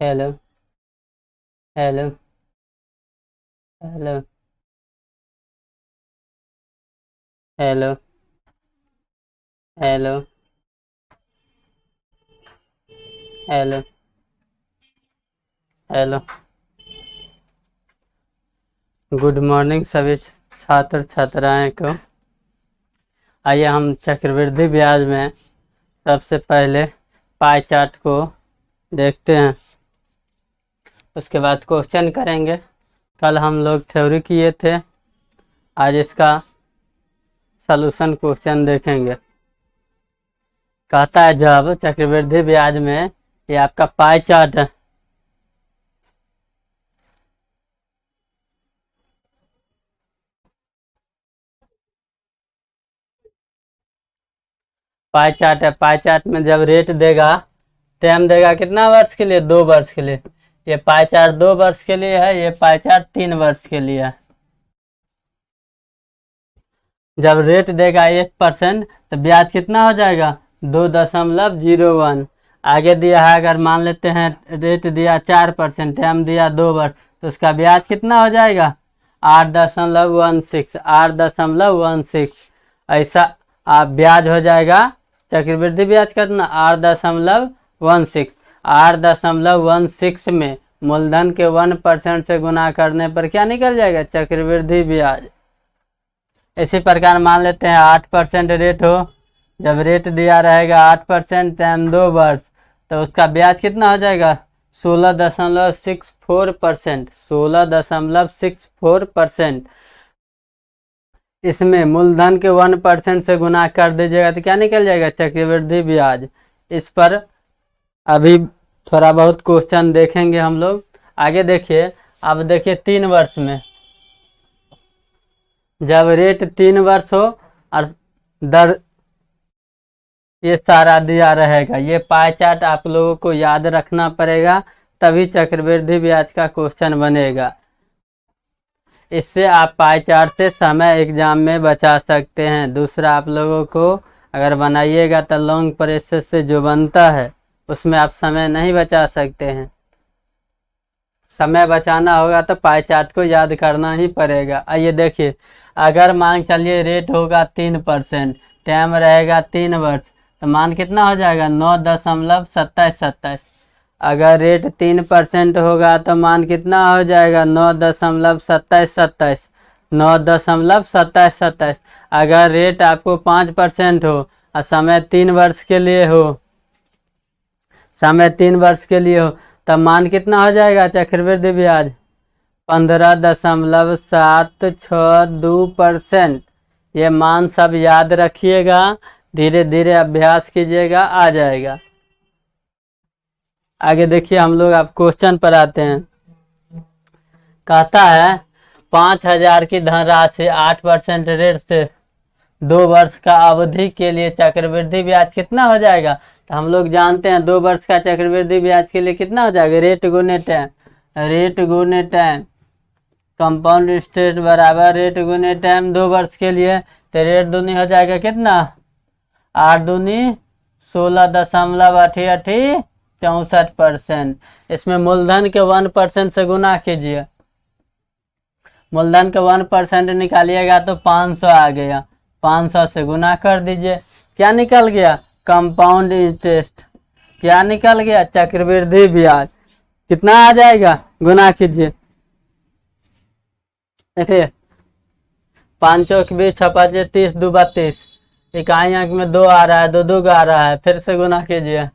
Hello hello hello hello hello hello hello. Good morning सभी छात्र छात्राएं को। आइए हम चक्रवृद्धि ब्याज में सबसे पहले पाई चार्ट को देखते हैं, उसके बाद क्वेश्चन करेंगे। कल हम लोग थ्योरी किए थे, आज इसका सॉल्यूशन क्वेश्चन देखेंगे। कहता है जब चक्रवृद्धि ब्याज में ये आपका पाई चार्ट है, पाई चार्ट है। पाई चार्ट में जब रेट देगा, टाइम देगा कितना वर्ष के लिए? 2 वर्ष के लिए। ये पाई चार्ट 2 वर्ष के लिए है, ये पाई चार्ट 3 वर्ष के लिए है। जब रेट देगा 1% तो ब्याज कितना हो जाएगा? 2.01। आगे दिया है, अगर मान लेते हैं रेट दिया 4%, टाइम दिया 2 वर्ष, तो उसका ब्याज कितना हो जाएगा? 8.16। 8.16 ऐसा आप ब्याज हो जाएगा। चक्रवृद्धि ब्याज कितना? 8.16। 8.16 में मूलधन के 1% से गुना करने पर क्या निकल जाएगा? चक्रवृद्धि ब्याज। इसी प्रकार मान लेते हैं 8% रेट हो, जब रेट दिया रहेगा 8%, टाइम 2 वर्ष, तो उसका ब्याज कितना हो जाएगा? 16.64%। 16.64%। इसमें मूलधन के 1% से गुना कर दीजिएगा तो क्या निकल जाएगा? चक्रवृद्धि ब्याज। इस पर अभी थोड़ा बहुत क्वेश्चन देखेंगे हम लोग। आगे देखिए, अब देखिए 3 वर्ष में जब रेट 3 वर्ष हो और दर ये सारा दिया रहेगा। ये पाई चार्ट आप लोगों को याद रखना पड़ेगा, तभी चक्रवृद्धि ब्याज का क्वेश्चन बनेगा। इससे आप पाई चार्ट से समय एग्जाम में बचा सकते हैं। दूसरा, आप लोगों को अगर बनाइएगा तो लॉन्ग प्रोसेस से जो बनता है उसमें आप समय नहीं बचा सकते हैं। समय बचाना होगा तो पाई चार्ट को याद करना ही पड़ेगा। आइए देखिए, अगर मान चलिए रेट होगा 3%, टाइम रहेगा 3 वर्ष, तो मान कितना हो जाएगा? 9.2727। अगर रेट 3% होगा तो मान कितना हो जाएगा? 9.2727। 9.2727। अगर रेट आपको 5% हो और समय 3 वर्ष के लिए हो, समय 3 वर्ष के लिए हो, तब मान कितना हो जाएगा? चक्रवृद्धि ब्याज 15.762%। ये मान सब याद रखिएगा, धीरे धीरे अभ्यास कीजिएगा, आ जाएगा। आगे देखिए, हम लोग आप क्वेश्चन पर आते हैं। कहता है 5,000 की धनराशि 8% रेट से 2 वर्ष का अवधि के लिए चक्रवृद्धि ब्याज कितना हो जाएगा? तो हम लोग जानते हैं 2 वर्ष का चक्रवृद्धि ब्याज के लिए कितना हो जाएगा? रेट गुने टाइम। रेट गुने टाइम, कंपाउंड इंटरेस्ट बराबर रेट गुने टाइम। 2 वर्ष के लिए तो रेट दूनी हो जाएगा कितना? 8 दूनी 16.8864%। इसमें मूलधन के 1% से गुना कीजिए। मूलधन के 1% निकालिएगा तो 500 आ गया। 500 से गुना कर दीजिए, क्या निकल गया? Compound interest. क्या निकल गया? चक्रवृद्धि ब्याज। कितना आ जाएगा? गुना कीजिए। देखिए, 5 चौक 20, 6 5 30, 2 32। इकाई अंक में 2 आ रहा है, 2 2 आ रहा है, फिर से गुना कीजिए।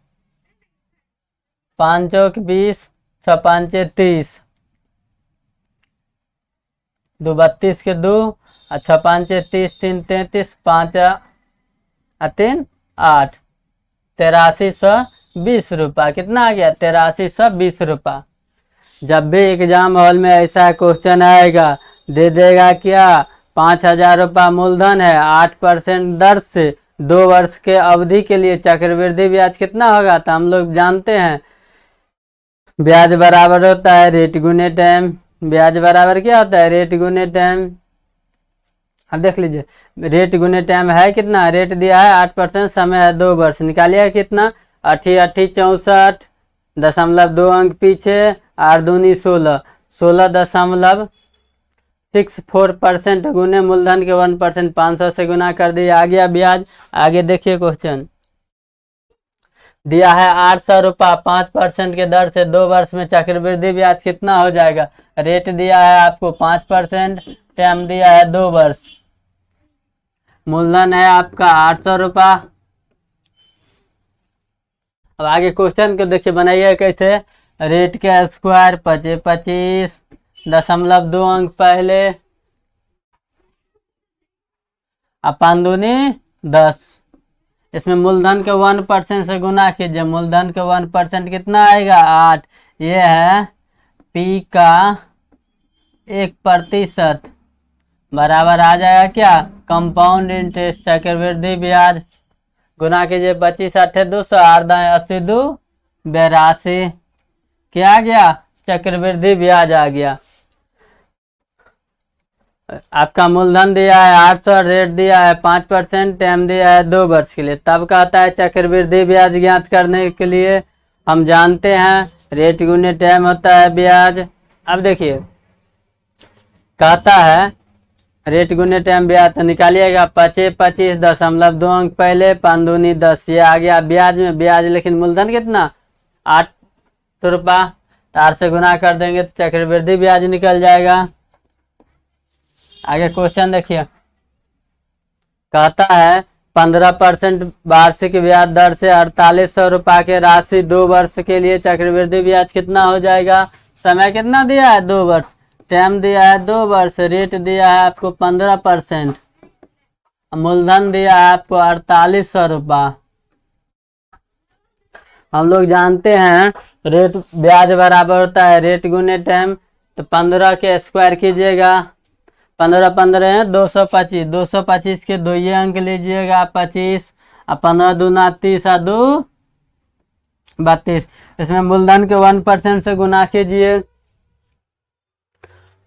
5 चौक 20, 6 5 30, 2 32 के 2, अच्छा 5 30, 3 33, 5 3 8, 8320 रुपया। कितना आ गया? 8320 रुपया। जब भी एग्जाम हॉल में ऐसा क्वेश्चन आएगा, दे देगा क्या? 5,000 रुपया मूलधन है, 8% दर से 2 वर्ष के अवधि के लिए चक्रवृद्धि ब्याज कितना होगा? तो हम लोग जानते हैं ब्याज बराबर होता है रेट गुने टाइम। ब्याज बराबर क्या होता है? रेट गुने टाइम। अब देख लीजिए, रेट गुने टाइम है कितना? रेट दिया है 8%, समय है 2 वर्ष, निकालिए कितना? 80 80 64, 0.2 अंक पीछे, 8 दूनी 16, 16.64% गुने मूलधन के 1%, 500 से गुना कर दिया। आ गया ब्याज। आगे देखिए क्वेश्चन दिया है 800 रुपया 5% के दर से 2 वर्ष में चक्रवृद्धि ब्याज कितना हो जाएगा। रेट दिया है आपको 5%, टाइम दिया है 2 वर्ष, मूलधन है आपका 800 रुपया। अब आगे क्वेश्चन को देखिए बनाइए कैसे। रेट के स्क्वायर 25.2 अंक पहले, अपन दूनी 10, इसमें मूलधन के 1% से गुना कीजिए। मूलधन के 1% कितना आएगा 8, ये है पी का 1% बराबर आ जाएगा क्या कंपाउंड इंटरेस्ट चक्रवृद्धि ब्याज। गुना कीजिए 25 8 200, 8 दाएं 80 2 82, क्या आ गया चक्रवृद्धि ब्याज आ गया। आपका मूलधन दिया है 800, रेट दिया है 5%, टाइम दिया है 2 वर्ष के लिए। तब कहता है चक्रवृद्धि ब्याज ज्ञात करने के लिए हम जानते हैं रेट गुने टाइम होता है ब्याज। अब देखिए कहता है रेट गुने टाइम ब्याज, तो निकालिएगा 25.2 अंक पहले, 5 दूनी 10, ये आ गया ब्याज में ब्याज, लेकिन मूलधन कितना 8 रुपया, 8 से गुना कर देंगे तो चक्रवृद्धि ब्याज निकल जाएगा। आगे क्वेश्चन देखिए कहता है 15% वार्षिक ब्याज दर से 4800 रुपया के राशि 2 वर्ष के लिए चक्रवृद्धि ब्याज कितना हो जाएगा। समय कितना दिया है 2 वर्ष, टाइम दिया है 2 वर्ष, रेट दिया है आपको 15%, मूलधन दिया है आपको 4800 रुपया। हम लोग जानते हैं रेट ब्याज बराबर होता है रेट गुने टाइम, तो 15 के स्क्वायर कीजिएगा, 15 15 है 225, 225 के 2 अंक लीजिएगा 25, और 15 दूना 30 और 2 32, इसमें मूलधन के 1% से गुना कीजिए।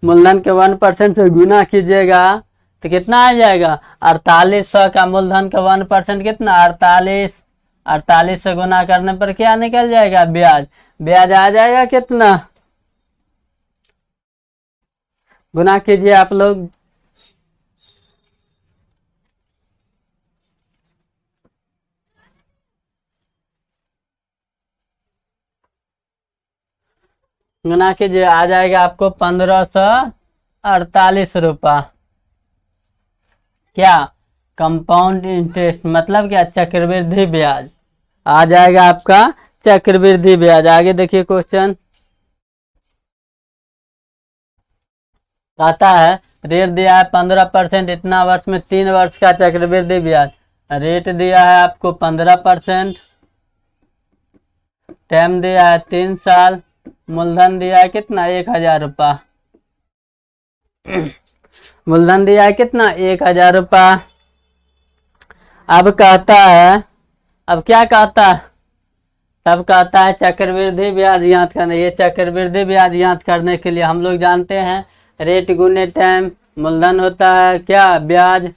मूलधन के 1% से गुना कीजिएगा तो कितना आ जाएगा 4800 का मूलधन का 1% कितना 48, 48 से गुना करने पर क्या निकल जाएगा ब्याज। ब्याज आ जाएगा कितना, गुना कीजिए आप लोग। गुना कीजिए आ जाएगा आपको 1548 रुपया। क्या कंपाउंड इंटरेस्ट मतलब क्या चक्रवृद्धि ब्याज आ जाएगा आपका चक्रवृद्धि ब्याज। आगे देखिए क्वेश्चन आता है रेट दिया है 15%, इतना वर्ष में 3 वर्ष का चक्रवृद्धि ब्याज। रेट दिया है आपको 15%, टाइम दिया है 3 साल, मूलधन दिया है कितना 1000 रुपया, मूलधन दिया है कितना 1000 रुपया। अब कहता है अब क्या कहता है, तब कहता है चक्रवृद्धि ब्याज ज्ञात करना। ये चक्रवृद्धि ब्याज ज्ञात करने के लिए हम लोग जानते हैं रेट गुने टाइम, मूलधन होता है क्या ब्याज,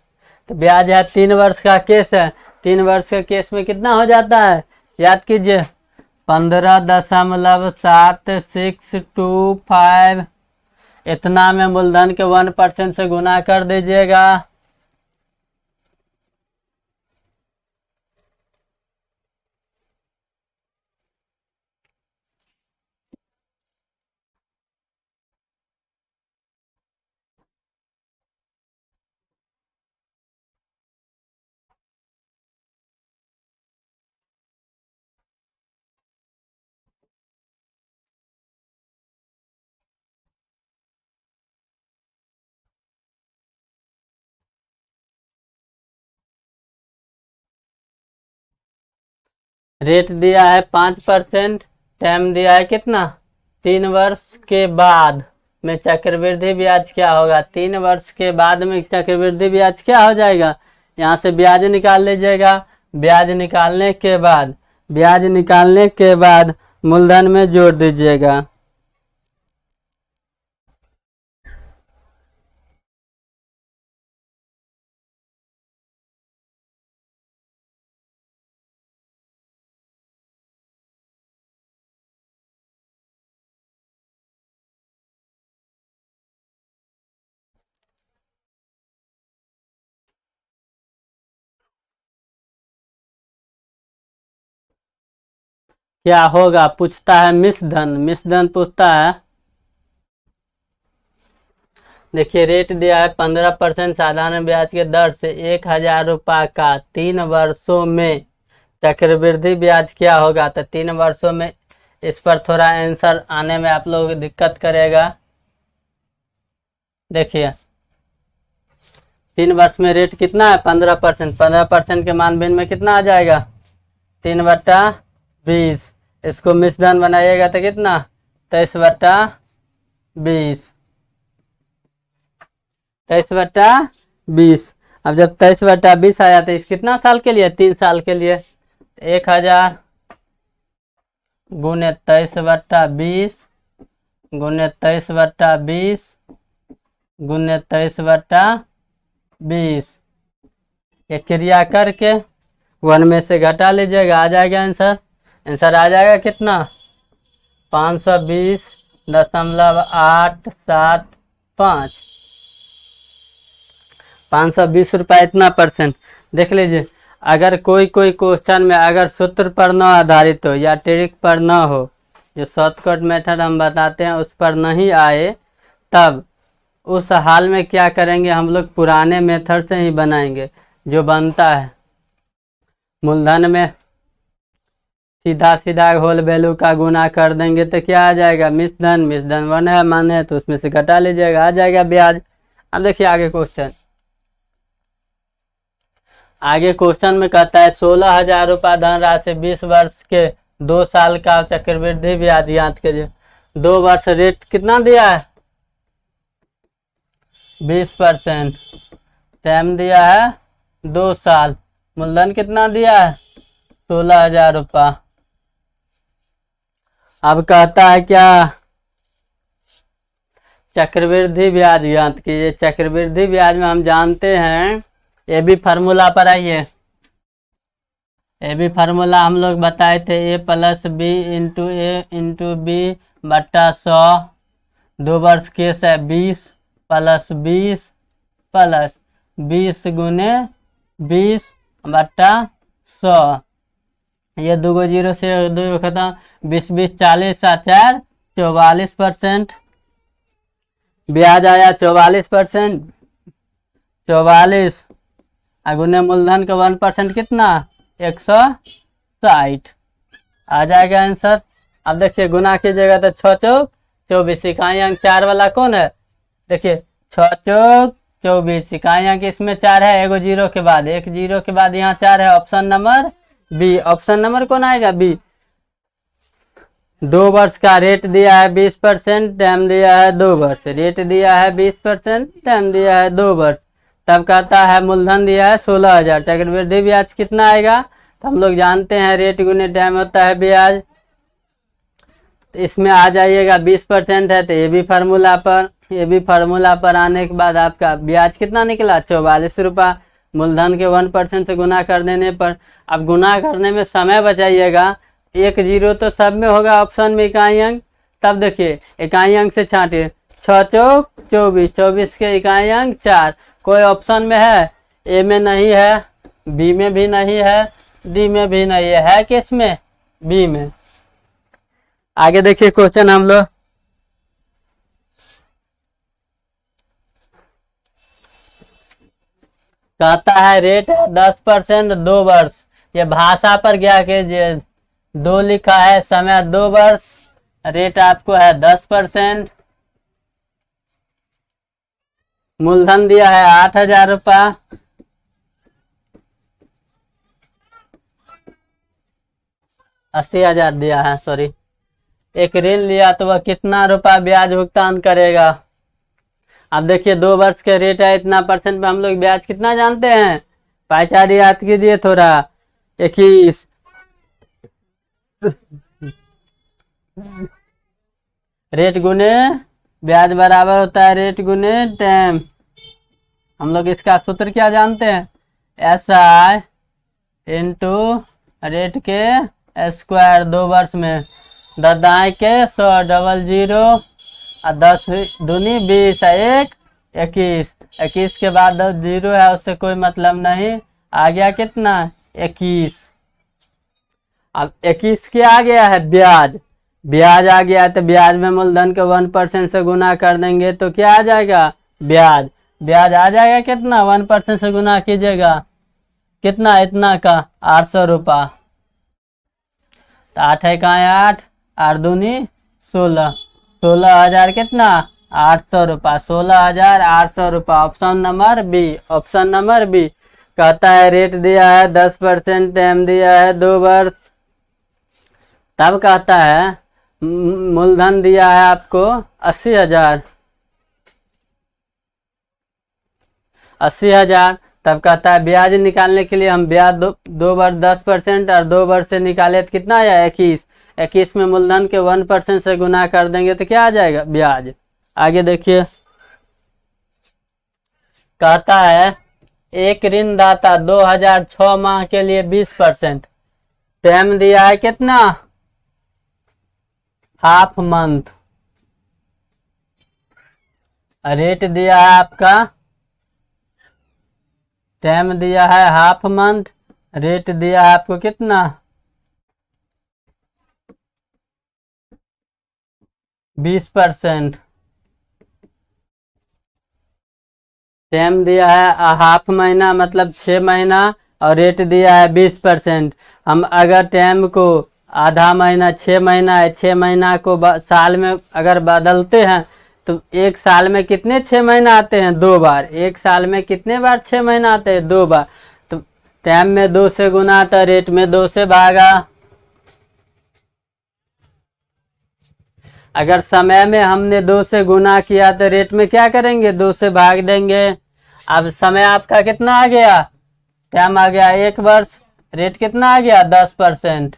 तो ब्याज है 3 वर्ष का केस है, 3 वर्ष के केस में कितना हो जाता है याद कीजिए 15.7625, इतना में मूलधन के 1% से गुना कर दीजिएगा। रेट दिया है 5%, टाइम दिया है कितना 3 वर्ष के बाद में चक्रवृद्धि ब्याज क्या होगा। 3 वर्ष के बाद में चक्रवृद्धि ब्याज क्या हो जाएगा, यहाँ से ब्याज निकाल लीजिएगा। ब्याज निकालने के बाद मूलधन में जोड़ दीजिएगा। क्या होगा, पूछता है मिश्रधन पूछता है। देखिए रेट दिया है 15% साधारण ब्याज के दर से 1,000 रुपये का 3 वर्षों में चक्रवृद्धि ब्याज क्या होगा। तो 3 वर्षों में इस पर थोड़ा आंसर आने में आप लोगों को दिक्कत करेगा। देखिए 3 वर्ष में रेट कितना है 15%, 15% के मान भिन्न में कितना आ जाएगा 3/20। इसको मिश्रधन बनाइएगा तो कितना 23/20, 23/20। अब जब 23/20 आया तो इस कितना साल के लिए 3 साल के लिए 1,000 गुने 23/20 गुने 23/20 गुने 23/20। ये क्रिया करके 1 में से घटा लीजिएगा, आ जाएगा आंसर। आंसर आ जाएगा कितना 520.875, 520 रुपये इतना परसेंट। देख लीजिए अगर कोई क्वेश्चन में अगर सूत्र पर न आधारित हो या ट्रिक पर न हो, जो शॉर्टकट मेथड हम बताते हैं उस पर नहीं आए, तब उस हाल में क्या करेंगे हम लोग पुराने मेथड से ही बनाएंगे। जो बनता है मूलधन में सीधा होल वैल्यू का गुना कर देंगे तो क्या आ जाएगा मिश्रधन 1 है माने तो उसमें से घटा लीजिएगा, आ जाएगा ब्याज। अब देखिए आगे क्वेश्चन में कहता है 16,000 रुपये धनराशि 20 वर्ष के 2 साल का चक्रवृद्धि ब्याज ज्ञात कीजिए। 2 वर्ष रेट कितना दिया है 20%, टाइम दिया है 2 साल, मूलधन कितना दिया है 16,000 रुपये। अब कहता है क्या चक्रवृद्धि ब्याज ज्ञात कीजिए। चक्रवृद्धि ब्याज में हम जानते हैं ये भी फार्मूला पर आइए, ये भी फार्मूला हम लोग बताए थे a + b × a × b/100। 2 वर्ष केस है 20 + 20 + 20 गुने 20/100। ये 2 जीरो से 2 खत्म, 20 20 40 4 44%। ब्याज आया 44%, 44 गुने मूलधन का 1% कितना 160, आ जाएगा आंसर। अब देखिए गुना कीजिएगा तो 6 चौक 24, इकाई अंक 4 वाला कौन है, देखिए 6 चौक 24, इकाई अंक इसमें 4 है, 1 जीरो के बाद, 1 जीरो के बाद यहाँ 4 है, option number B. Option number कौन आएगा बी। 2 वर्ष का रेट दिया है 20%, टाइम दिया है 2 वर्ष, रेट दिया है 20%, टाइम दिया है 2 वर्ष। तब कहता है मूलधन दिया है 16,000, चक्रवृद्धि ब्याज कितना आएगा, तो हम लोग जानते हैं रेट गुने टाइम होता है ब्याज। तो इसमें आ जाइएगा 20% है तो ये भी फार्मूला पर आने के बाद आपका ब्याज कितना निकला 44 रुपये, मूलधन के 1% से गुना कर देने पर। अब गुना करने में समय बचाइएगा, 1 जीरो तो सब में होगा ऑप्शन में इकाई अंक। तब देखिए इकाई अंक से छांटिए, 6 चौक 24, 24 के इकाई अंक 4, कोई ऑप्शन में है, ए में नहीं है, बी में भी नहीं है, डी में भी नहीं है किस में बी में। आगे देखिए क्वेश्चन हम लोग कहता है रेट 10% 2 वर्ष। ये भाषा पर गया कि 2 लिखा है, समय 2 वर्ष, रेट आपको है 10%, मूलधन दिया है 8,000 रुपये, 80,000 दिया है, सॉरी। एक ऋण लिया तो वह कितना रुपया ब्याज भुगतान करेगा। अब देखिए 2 वर्ष के रेट है इतना परसेंट में, हम लोग ब्याज कितना जानते हैं, पाइचार याद कीजिए थोड़ा, 21। रेट गुने ब्याज बराबर होता है रेट गुने टाइम। हम लोग इसका सूत्र क्या जानते हैं, SI × रेट के स्क्वायर। 2 वर्ष में 10 दाएँ के 100, 00 और 10 दूनी 20, 1 21, 21 के बाद 10 जीरो है उससे कोई मतलब नहीं, आ गया कितना 21। अब 21 क्या आ गया है, ब्याज। ब्याज आ गया है तो ब्याज में मूलधन के 1% से गुना कर देंगे तो क्या आ जाएगा, ब्याज। ब्याज आ जाएगा कितना, 1% से गुना कीजिएगा, कितना, इतना का 800 रुपया। तो 8 है कहाँ है 8, 8 दूनी 16, 16,000 कितना, 800 रुपया, 16,800 रुपया। Option number B, option number B. कहता है रेट दिया है 10%, टाइम दिया है 2 वर्ष। तब कहता है मूलधन दिया है आपको 80,000, 80,000। तब कहता है ब्याज निकालने के लिए हम ब्याज दो वर्ष 10% और 2 वर्ष से निकाले तो कितना आया 21। 21 में मूलधन के 1% से गुना कर देंगे तो क्या आ जाएगा, ब्याज। आगे देखिए, कहता है एक ऋणदाता 2006 माह के लिए 20%, टाइम दिया है कितना, हाफ मंथ। रेट दिया है आपका, टाइम दिया है हाफ मंथ, रेट दिया है आपको कितना, 20%। टाइम दिया है हाफ महीना मतलब 6 महीना और रेट दिया है 20%। हम अगर टाइम को आधा महीना 6 महीना है, 6 महीना को साल में अगर बदलते हैं तो एक साल में कितने 6 महीना आते हैं, 2 बार। एक साल में कितने बार 6 महीना आते हैं, 2 बार। तो टाइम में 2 से गुना तो रेट में 2 से भागा। अगर समय में हमने 2 से गुना किया तो रेट में क्या करेंगे, 2 से भाग देंगे। अब समय आपका कितना आ गया, टाइम आ गया 1 वर्ष, रेट कितना आ गया 10%।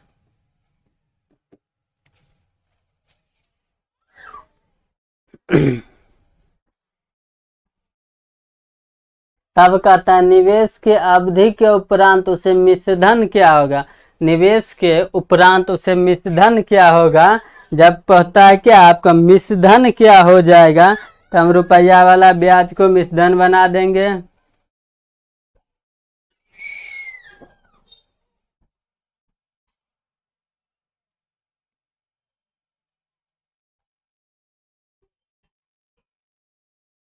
तब कहता है निवेश के अवधि के उपरांत उसे मिश्रधन क्या होगा। निवेश के उपरांत उसे मिश्रधन क्या होगा, जब कहता है क्या आपका मिश्रधन क्या हो जाएगा तो हम रुपया वाला ब्याज को मिश्रधन बना देंगे।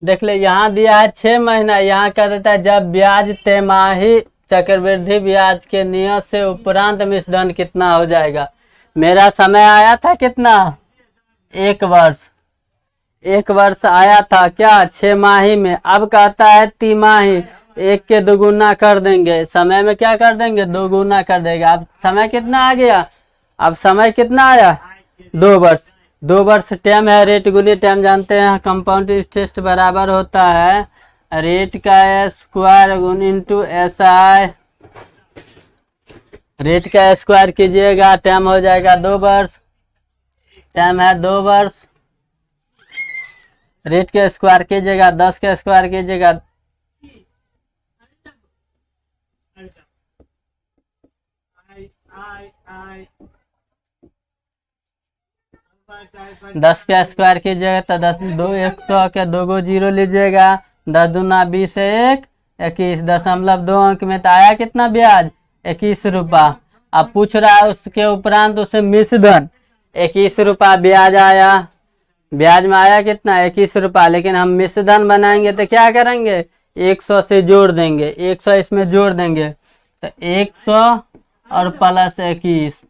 देख ले यहाँ दिया है 6 महीना, यहाँ कह देता है जब ब्याज तिमाही चक्रवृद्धि ब्याज के नियत से उपरांत मिश्रधन कितना हो जाएगा। मेरा समय आया था कितना, 1 वर्ष। 1 वर्ष आया था क्या 6 माही में। अब कहता है तिमाही, 1 के 2 गुना कर देंगे, समय में क्या कर देंगे 2 गुना कर देगा। अब समय कितना आ गया, अब समय कितना आया 2 वर्ष। 2 वर्ष टाइम है, रेट गुनी टाइम जानते हैं, कंपाउंड इंटरेस्ट बराबर होता है रेट का स्क्वायर गुण इंटू SI। रेट का स्क्वायर कीजिएगा, टाइम हो जाएगा 2 वर्ष, टाइम है 2 वर्ष। रेट के स्क्वायर कीजिएगा, 10 के स्क्वायर कीजिएगा, दस का स्क्वायर कीजिएगा तो 10 2 100 के 2 गो 0 लीजिएगा, 10 दूना 20 1 21, 0.2 अंक में तो आया कितना ब्याज 21 रुपया। अब पूछ रहा है उसके उपरांत उसे मिश्रधन 21 रुपया ब्याज आया। ब्याज में आया कितना 21 रुपया, लेकिन हम मिश्रधन बनाएंगे तो क्या करेंगे 100 से जोड़ देंगे, 100 इसमें जोड़ देंगे तो 100 और प्लस 21।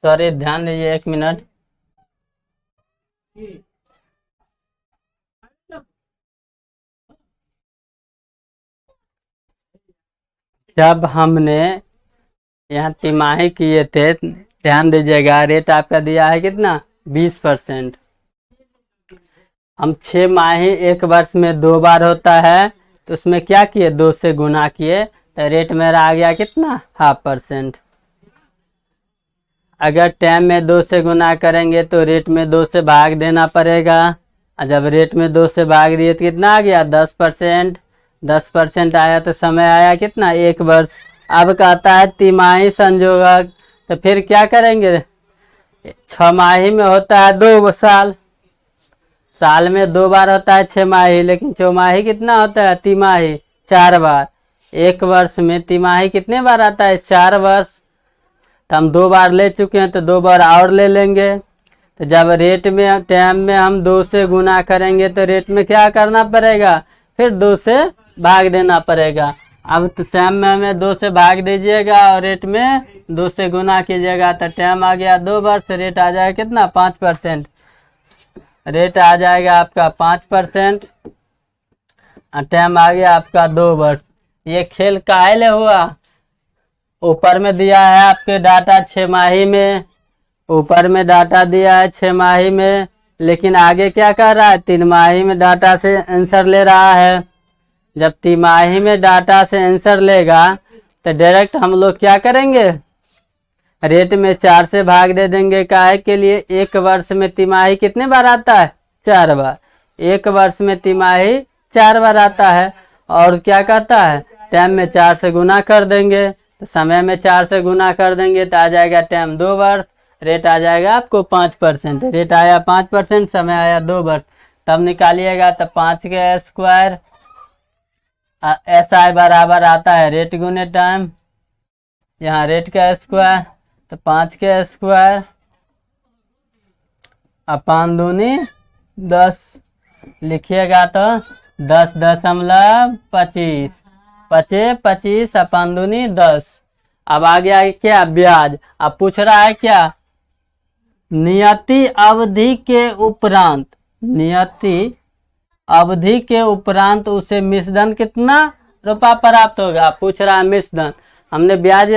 सॉरी ध्यान दीजिए 1 मिनट। जब हमने यहाँ तिमाही किए थे, ध्यान दीजिएगा, रेट आपका दिया है कितना 20%। हम 6 माही 1 वर्ष में 2 बार होता है तो उसमें क्या किए 2 से गुना किए तो रेट मेरा आ गया कितना 0.5%। अगर टाइम में 2 से गुना करेंगे तो रेट में 2 से भाग देना पड़ेगा। जब रेट में 2 से भाग दिए तो कितना आ गया 10%। 10% आया तो समय आया कितना 1 वर्ष। अब कहता है तिमाही संयोजक, तो फिर क्या करेंगे छमाही में होता है 2 साल, साल में 2 बार होता है छमाही, लेकिन चौमाही कितना होता है, तिमाही 4 बार। एक वर्ष में तिमाही कितने बार आता है, 4 वर्ष। तो हम 2 बार ले चुके हैं तो 2 बार और ले लेंगे। तो जब रेट में टाइम में हम 2 से गुना करेंगे तो रेट में क्या करना पड़ेगा, फिर 2 से भाग देना पड़ेगा। अब तो टाइम में हमें 2 से भाग दीजिएगा और रेट में 2 से गुना कीजिएगा, तो टाइम आ गया 2 वर्ष, रेट आ जाएगा कितना, 5%। रेट आ जाएगा आपका 5%, टाइम आ गया आपका 2 वर्ष। ये खेल काहे हुआ, ऊपर में दिया है आपके डाटा छमाही में, ऊपर में डाटा दिया है छमाही में, लेकिन आगे क्या कर रहा है, 3 माही में डाटा से आंसर ले रहा है। जब तिमाही में डाटा से आंसर लेगा तो डायरेक्ट हम लोग क्या करेंगे, रेट में 4 से भाग दे देंगे। काहे के लिए, एक वर्ष में तिमाही कितने बार आता है, 4 बार। एक वर्ष में तिमाही 4 बार आता है, और क्या कहता है, टाइम में 4 से गुना कर देंगे, तो समय में 4 से गुना कर देंगे तो आ जाएगा टाइम 2 वर्ष। रेट आ जाएगा आपको 5%, रेट आया 5%, समय आया 2 वर्ष। तब निकालिएगा तो 5 का स्क्वायर, SI बराबर आता है रेट गुने टाइम, यहाँ रेट का स्क्वायर, तो 5 के स्क्वायर अपन दूनी 10 लिखिएगा तो 10.25, 25 अपन दूनी 10। अब आ गया क्या, ब्याज। अब पूछ रहा है क्या, नियति अवधि के उपरांत, नियति अवधि के उपरांत उसे मिश्रधन कितना रुपया प्राप्त होगा। पूछ रहा है मिश्रधन, हमने ब्याज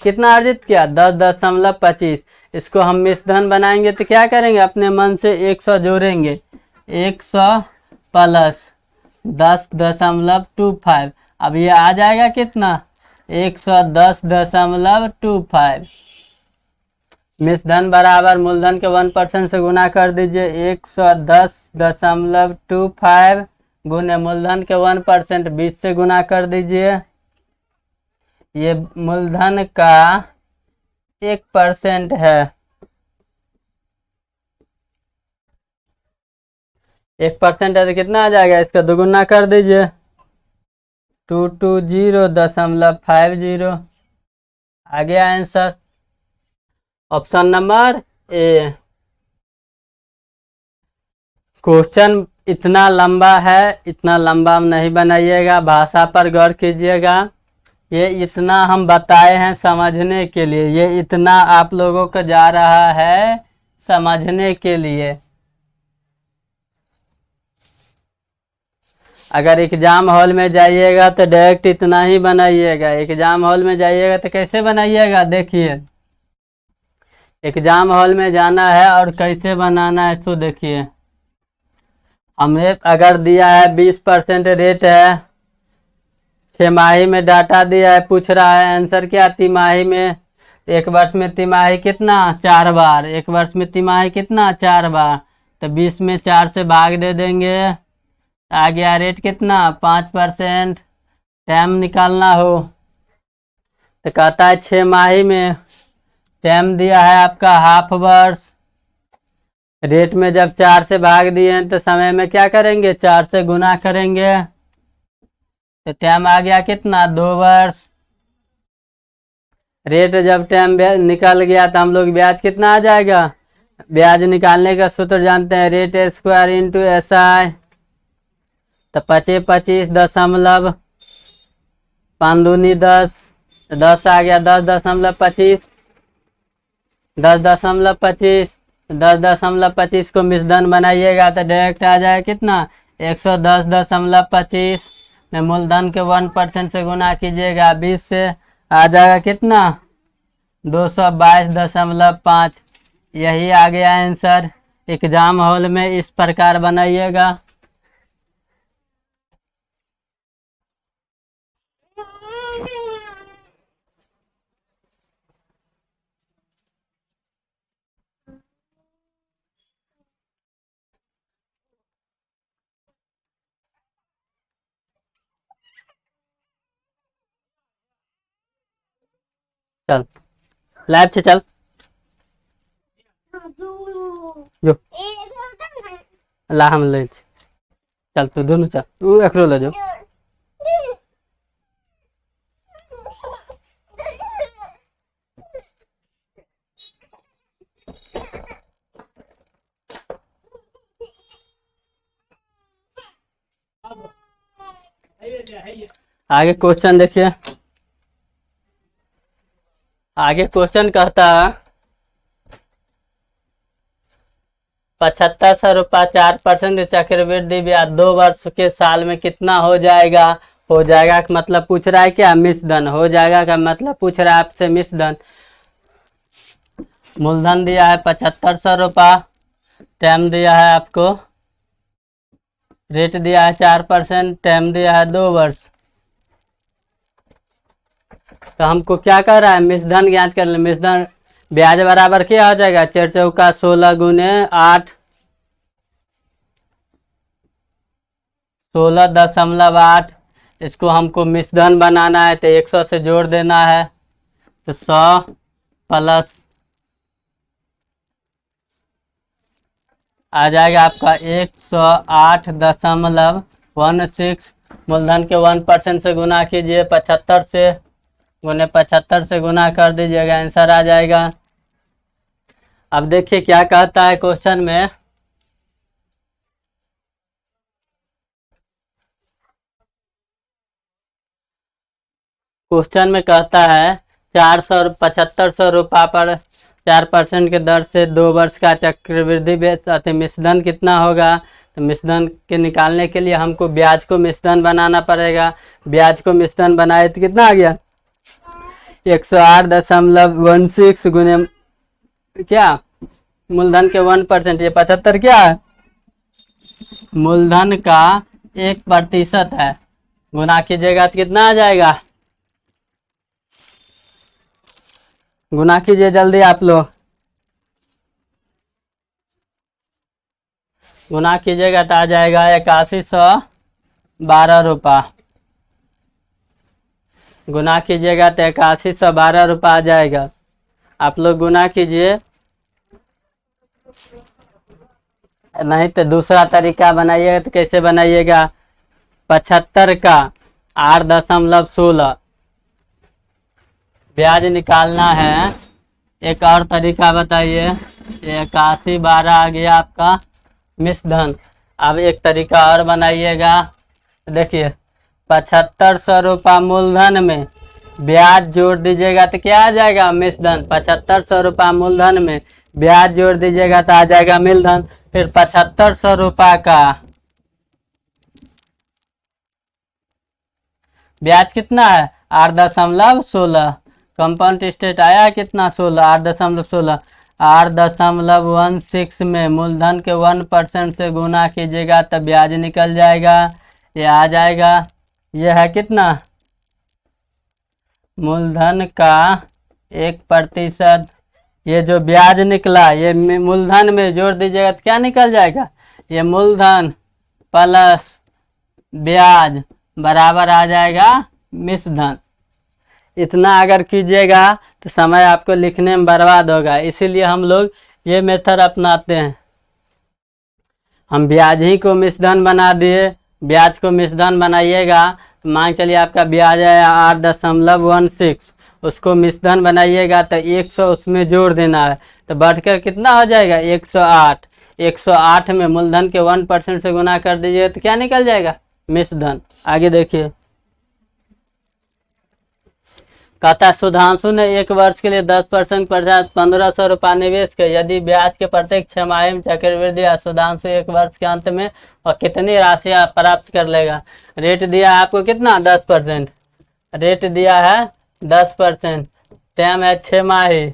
कितना अर्जित किया, 10.25। इसको हम मिश्रधन बनाएंगे तो क्या करेंगे, अपने मन से 100 जोड़ेंगे, 100 प्लस 10.25। अब ये आ जाएगा कितना, 110.25। मिश्रधन बराबर मूलधन के 1% से गुना कर दीजिए, 110.25 गुने मूलधन के 1% 20 से गुना कर दीजिए। ये मूलधन का 1% है, 1% है तो कितना आ जाएगा, इसका दोगुना कर दीजिए, 220.50। आ गया answer, option number A. Question इतना लंबा है, इतना लंबा नहीं बनाइएगा, भाषा पर गौर कीजिएगा। ये इतना हम बताए हैं समझने के लिए, ये इतना आप लोगों को जा रहा है समझने के लिए। अगर एग्जाम हॉल में जाइएगा तो डायरेक्ट इतना ही बनाइएगा, एग्जाम हॉल में जाइएगा तो कैसे बनाइएगा, देखिए एग्जाम हॉल में जाना है और कैसे बनाना है तो देखिए। हमें अगर दिया है 20% रेट है, छमाही में डाटा दिया है, पूछ रहा है आंसर क्या, तिमाही में, एक वर्ष में तिमाही कितना, 4 बार, एक वर्ष में तिमाही कितना, 4 बार। तो 20 में 4 से भाग दे देंगे, आ गया रेट कितना, 5%। टाइम निकालना हो तो कहता है 6 माही में, टाइम दिया है आपका हाफ वर्ष। रेट में जब 4 से भाग दिए तो समय में क्या करेंगे, 4 से गुना करेंगे, तो टाइम आ गया कितना, 2 वर्ष। रेट जब टाइम निकल गया तो हम लोग ब्याज कितना आ जाएगा, ब्याज निकालने का सूत्र जानते हैं, रेट स्क्वायर इंटू SI। तो 25.5 5 दूनी 10, 10 आ गया, 10.25, 10.25, 10.25 को मिश्रधन बनाइएगा तो डायरेक्ट आ जाए कितना, 110.25 में मूलधन के 1% से गुना कीजिएगा 20 से, आ जाएगा कितना, 222.5। यही आ गया आंसर। एग्जाम हॉल में इस प्रकार बनाइएगा। चल लाइव से चल। जो ला हम ले चल तू दोनों चल तू एकरो ले जो। आगे क्वेश्चन देखिए। आगे क्वेश्चन कहता है 7500 रुपया 4% चक्रवृद्धि ब्याज 2 वर्ष के साल में कितना हो जाएगा। हो जाएगा का मतलब पूछ रहा है क्या, मिश्रधन। हो जाएगा का मतलब पूछ रहा है आपसे मिश्रधन। मूलधन दिया है 7500 रुपया, टाइम दिया है आपको, रेट दिया है 4%, टाइम दिया है 2 वर्ष। तो हमको क्या कर रहा है, मिश्रधन ज्ञात कर ले। मिश्रधन ब्याज बराबर क्या हो जाएगा, 4 चौका 16 गुने 8, 16.8। इसको हमको मिश्रधन बनाना है तो 100 से जोड़ देना है, तो 100 प्लस आ जाएगा आपका 108.16। मूलधन के 1% से गुना कीजिए, 75 से गुने 75 से गुना कर दीजिएगा, आंसर आ जाएगा। अब देखिए क्या कहता है क्वेश्चन में। क्वेश्चन में कहता है 7500 रुपया पर 4% के दर से 2 वर्ष का चक्रवृद्धि ब्याज मिश्रधन कितना होगा। तो मिश्रधन के निकालने के लिए हमको ब्याज को मिश्रधन बनाना पड़ेगा। ब्याज को मिश्रधन बनाए तो कितना आ गया, 108.16 गुने क्या, मूलधन के 1%, ये 75 क्या है, मूलधन का 1% है। गुना कीजिएगा तो कितना आ जाएगा, गुना कीजिए जल्दी आप लोग, गुना कीजिएगा तो आ जाएगा 8112 रुपया। गुना कीजिएगा तो 8112 रुपया आ जाएगा। आप लोग गुना कीजिए, नहीं तो दूसरा तरीका बनाइएगा। तो कैसे बनाइएगा, 75 का 8.16 ब्याज निकालना है। एक और तरीका बताइए, 8112 आ गया आपका मिश्रधन। अब एक तरीका और बनाइएगा, देखिए 7500 रुपया मूलधन में ब्याज जोड़ दीजिएगा तो क्या आ जाएगा, मिश्रधन। 7500 रुपया मूलधन में ब्याज जोड़ दीजिएगा तो आ जाएगा मिश्रधन। फिर 7500 रुपया का ब्याज कितना है, 8.16। कंपाउंड इंटरेस्ट आया कितना, 16, 8.16। 8.16 में मूलधन के 1% से गुना कीजिएगा तब ब्याज निकल जाएगा। ये आ जाएगा, ये है कितना, मूलधन का 1%। ये जो ब्याज निकला ये मूलधन में जोड़ दीजिएगा तो क्या निकल जाएगा, ये मूलधन प्लस ब्याज बराबर आ जाएगा मिश्रधन। इतना अगर कीजिएगा तो समय आपको लिखने में बर्बाद होगा, इसीलिए हम लोग ये मेथड अपनाते हैं। हम ब्याज ही को मिश्रधन बना दिए। ब्याज को मिश्रधन बनाइएगा तो मान चलिए आपका ब्याज है 8.16, उसको मिश्रधन बनाइएगा तो 100 उसमें जोड़ देना है, तो बढ़कर कितना हो जाएगा, 108। 108 में मूलधन के 1% से गुना कर दीजिए तो क्या निकल जाएगा, मिश्रधन। आगे देखिए, कहता है सुधांशु ने 1 वर्ष के लिए 10% पश्चात 1500 रुपया निवेश किया। यदि ब्याज के प्रत्येक छमाही में चक्रवृद्धि या सुधांशु 1 वर्ष के अंत में और कितनी राशि प्राप्त कर लेगा। रेट दिया है आपको कितना, 10%। रेट दिया है 10%, टाइम है 6 माही।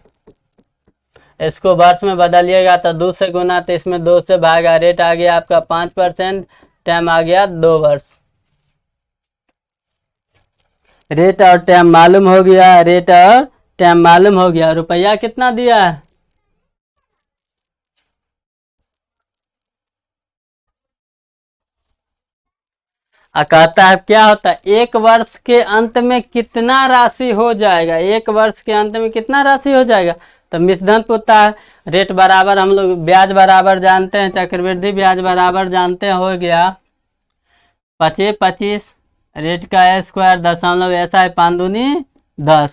इसको वर्ष में बदलिएगा तो 2 से गुना, तो इसमें 2 से भागा। रेट आ गया आपका 5%, टाइम आ गया 2 वर्ष। रेट और टाइम मालूम हो गया, रेट और टाइम मालूम हो गया। रुपया कितना दिया है, कहता है क्या होता है, 1 वर्ष के अंत में कितना राशि हो जाएगा। 1 वर्ष के अंत में कितना राशि हो जाएगा, तो मिश्रधन पूछता है। रेट बराबर हम लोग ब्याज बराबर जानते हैं, चक्रवृद्धि ब्याज बराबर जानते हैं, हो गया 25 रेट का स्क्वायर दशमलव ऐसा है 5 दूनी 10।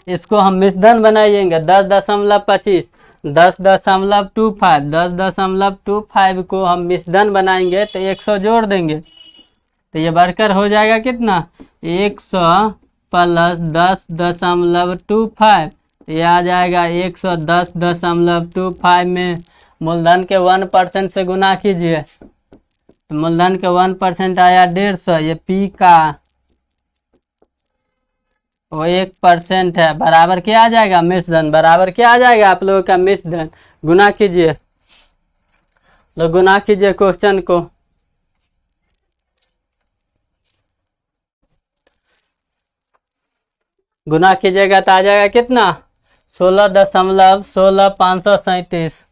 इसको हम मिश्रधन बनाइएंगे 10.25 10.25 को हम मिश्रधन बनाएंगे तो 100 जोड़ देंगे तो ये बढ़कर हो जाएगा कितना 100 प्लस 10.25, ये आ जाएगा 110.25 में मूलधन के 1% से गुना कीजिए तो मूलधन के 1% आया 150। ये पी का वो 1% है, बराबर क्या आ जाएगा मिश्रधन, बराबर क्या आ जाएगा आप लोगों का मिश्रधन। गुना कीजिए, लोग गुना कीजिए क्वेश्चन को। गुना कीजिएगा तो आ जाएगा कितना 16.537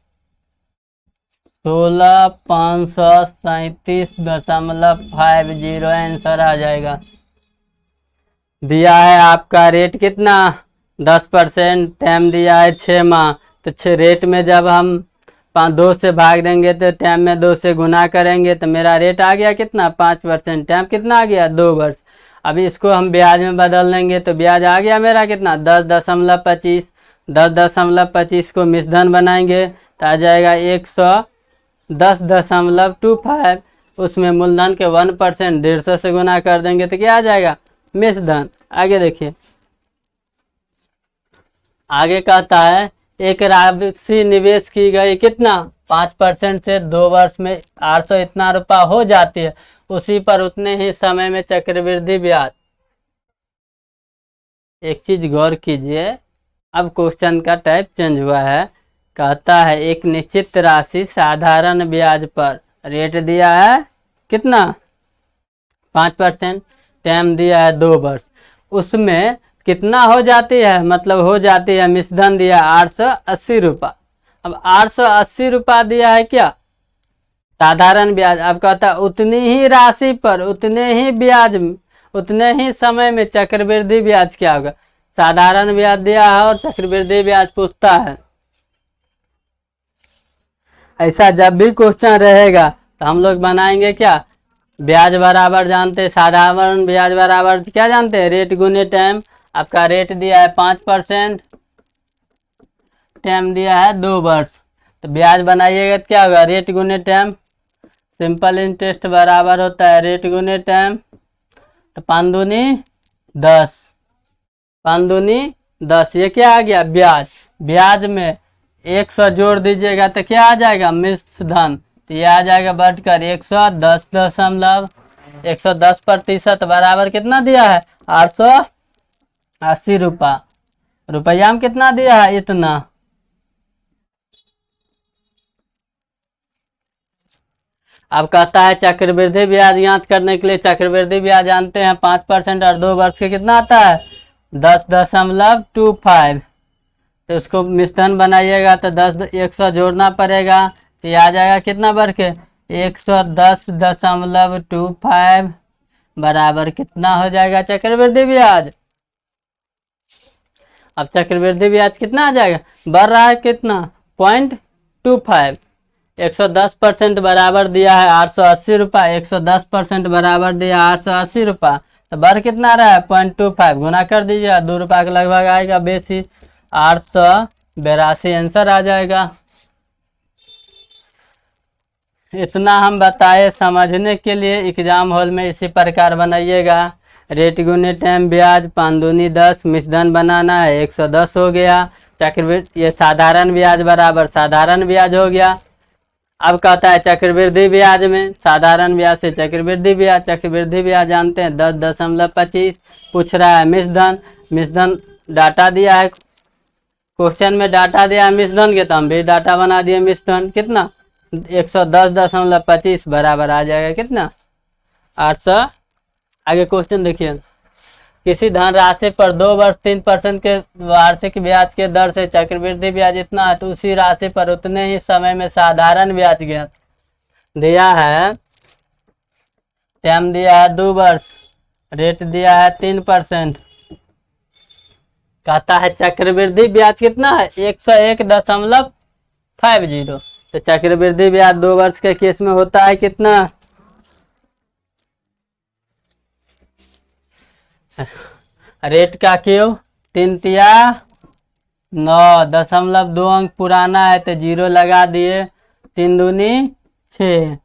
16,537.50 आंसर आ जाएगा। दिया है आपका रेट कितना 10%, टाइम दिया है 6 माह। तो 6 रेट में जब हम 2 से भाग देंगे तो टाइम में 2 से गुना करेंगे तो मेरा रेट आ गया कितना 5%, टाइम कितना आ गया 2 वर्ष। अभी इसको हम ब्याज में बदल लेंगे तो ब्याज आ गया मेरा कितना 10.25। 10.25 को मिश्रधन बनाएंगे तो आ जाएगा 110.25। उसमें मूलधन के 1% 150 से गुना कर देंगे तो क्या आ जाएगा मिश्रधन। आगे देखिए, आगे कहता है एक राशि निवेश की गई कितना 5% से 2 वर्ष में 800 इतना रुपया हो जाती है, उसी पर उतने ही समय में चक्रवृद्धि ब्याज। एक चीज गौर कीजिए, अब क्वेश्चन का टाइप चेंज हुआ है। कहता है एक निश्चित राशि साधारण ब्याज पर रेट दिया है कितना 5%, टाइम दिया है 2 वर्ष, उसमें कितना हो जाती है, मतलब हो जाती है मिश्रधन दिया 880 रुपया। अब 880 रुपया दिया है क्या साधारण ब्याज। अब कहता है उतनी ही राशि पर उतने ही ब्याज उतने ही समय में चक्रवृद्धि ब्याज क्या होगा। साधारण ब्याज दिया है और चक्रवृद्धि ब्याज पूछता है। ऐसा जब भी क्वेश्चन रहेगा तो हम लोग बनाएंगे क्या, ब्याज बराबर जानते हैं, साधारण ब्याज बराबर क्या जानते हैं रेट गुने टाइम। आपका रेट दिया है 5%, टाइम दिया है 2 वर्ष, तो ब्याज बनाइएगा तो क्या होगा रेट गुने टाइम। सिंपल इंटरेस्ट बराबर होता है रेट गुने टाइम, तो 5 दूनी 10, 5 दूनी 10, ये क्या आ गया ब्याज। ब्याज में 100 जोड़ दीजिएगा तो क्या आ जाएगा मिश्रधन, तो ये आ जाएगा बढ़कर 110% बराबर कितना दिया है 880 रुपया। रुपया में कितना दिया है इतना। अब कहता है चक्रवृद्धि ब्याज याद करने के लिए, चक्रवृद्धि ब्याज जानते हैं 5% और 2 वर्ष के कितना आता है 10.25। तो उसको मिश्रधन बनाइएगा तो 100 जोड़ना पड़ेगा तो ये आ जाएगा कितना बढ़ के 110.25 बराबर कितना हो जाएगा चक्रवृद्धि ब्याज। अब चक्रवृद्धि ब्याज कितना आ जाएगा, बढ़ रहा है कितना 0.25। 110% बराबर दिया है 880 रुपया, 110% बराबर दिया 880 रुपया, तो बढ़ कितना रहा है 0.25, गुना कर दीजिएगा 2 रुपया के लगभग आएगा बेसी 882 आंसर आ जाएगा। इतना हम बताए समझने के लिए, एग्जाम हॉल में इसी प्रकार बनाइएगा। रेट गुने टाइम ब्याज 5 दूनी 10, मिश्रधन बनाना है 110 हो गया। चक्रवृद्धि ये साधारण ब्याज बराबर साधारण ब्याज हो गया। अब कहता है चक्रवृद्धि ब्याज में साधारण ब्याज से चक्रवृद्धि ब्याज, चक्रवृद्धि ब्याज जानते हैं 10.25। पूछ रहा है मिश्रधन, मिश्रधन डाटा दिया है क्वेश्चन में, डाटा दिया है मिश्रधन के तो हम भी डाटा बना दिए। मिश्रधन कितना 110.25 बराबर आ जाएगा कितना 800। आगे क्वेश्चन देखिए, किसी धनराशि पर 2 वर्ष 3% के वार्षिक ब्याज के दर से चक्रवृद्धि ब्याज इतना है, तो उसी राशि पर उतने ही समय में साधारण ब्याज ज्ञात दिया है। टाइम दिया है 2 वर्ष, रेट दिया है 3%, कहता है चक्रवृद्धि ब्याज कितना है 101.50। तो चक्रवृद्धि ब्याज 2 वर्ष के केस में होता है कितना, रेट का क्यों 3 तिया 9, 0.2 अंक पुराना है तो 0 लगा दिए, 3 दूनी 6,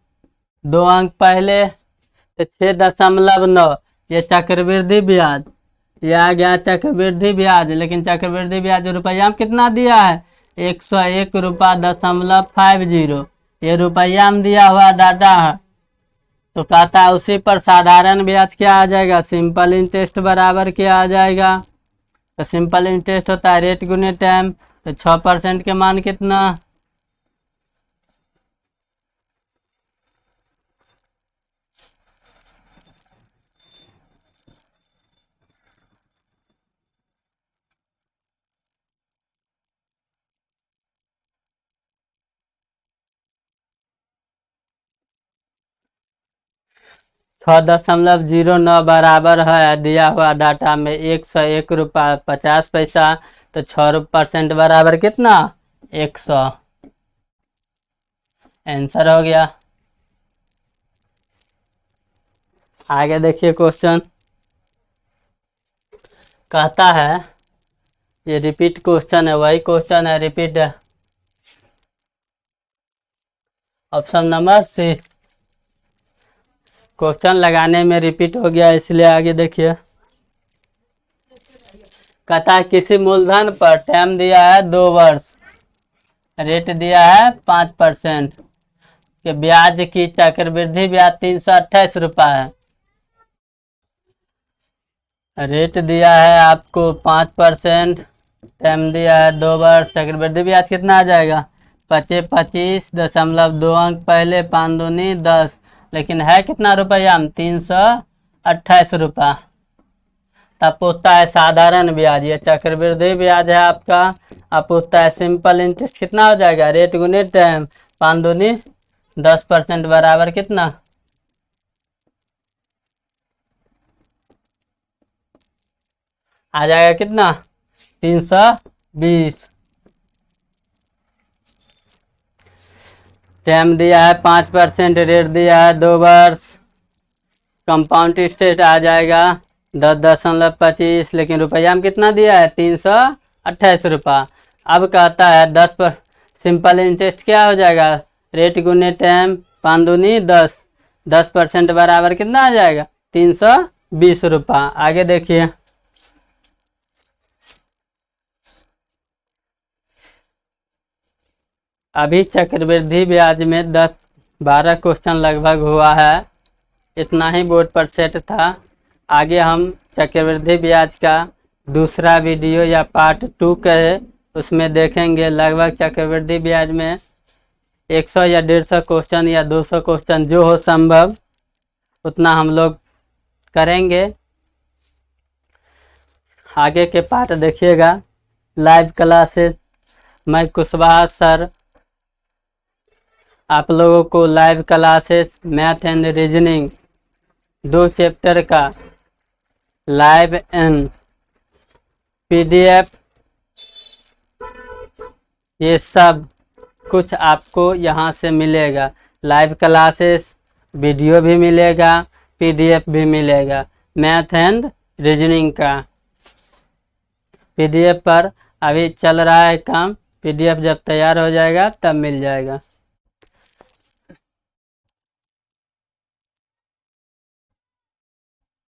2 अंक पहले तो 6.9, ये चक्रवृद्धि ब्याज, ये आ गया चक्रवृद्धि ब्याज। लेकिन चक्रवृद्धि ब्याज रुपया में कितना दिया है 101.50, ये रुपया में दिया हुआ डाटा है। तो कहता है उसी पर साधारण ब्याज क्या आ जाएगा, सिंपल इंटरेस्ट बराबर क्या आ जाएगा। तो सिंपल इंटरेस्ट होता है रेट गुने टाइम, तो 6% के मान कितना, छः 6.09 बराबर है दिया हुआ डाटा में 101.50। तो 6% बराबर कितना 100, आंसर हो गया। आगे देखिए क्वेश्चन, कहता है ये रिपीट क्वेश्चन है, वही क्वेश्चन है रिपीट है। ऑप्शन नंबर सी, क्वेश्चन लगाने में रिपीट हो गया इसलिए आगे देखिए। कहता है किसी मूलधन पर टाइम दिया है 2 वर्ष, रेट दिया है 5% के ब्याज की चक्रवृद्धि ब्याज 328 रुपये है, रेट दिया है आपको 5%, टाइम दिया है 2 वर्ष, चक्रवृद्धि ब्याज कितना आ जाएगा 25.2 अंक पहले, 5 दूनी 10, लेकिन है कितना रुपया में 328 रुपया। तब पूछता है साधारण ब्याज, ये चक्रवृद्धि ब्याज है आपका। अब पूछता है सिंपल इंटरेस्ट कितना हो जाएगा, रेट गुने टाइम, 5 दूनी 10% बराबर कितना, आ जाएगा कितना 320। टाइम दिया है 5%, रेट दिया है 2 वर्ष, कंपाउंड इंटरेस्ट आ जाएगा 10.25, लेकिन रुपया में कितना दिया है 328 रुपया। अब कहता है 10 पर सिंपल इंटरेस्ट क्या हो जाएगा, रेट गुने टाइम, 5 दूनी 10, 10% बराबर कितना आ जाएगा 320 रुपया। आगे देखिए, अभी चक्रवृद्धि ब्याज में 10-12 क्वेश्चन लगभग हुआ है, इतना ही बोर्ड पर सेट था। आगे हम चक्रवृद्धि ब्याज का दूसरा वीडियो या पार्ट 2 के उसमें देखेंगे। लगभग चक्रवृद्धि ब्याज में 100 या 150 क्वेश्चन या 200 क्वेश्चन जो हो संभव उतना हम लोग करेंगे। आगे के पार्ट देखिएगा लाइव क्लासेस। मैं कुशवाहा सर आप लोगों को live classes math and reasoning 2 chapter का लाइव एंड PDF ये सब कुछ आपको यहाँ से मिलेगा। लाइव क्लासेस वीडियो भी मिलेगा, PDF भी मिलेगा। मैथ एंड रीजनिंग का PDF पर अभी चल रहा है काम, PDF जब तैयार हो जाएगा तब मिल जाएगा।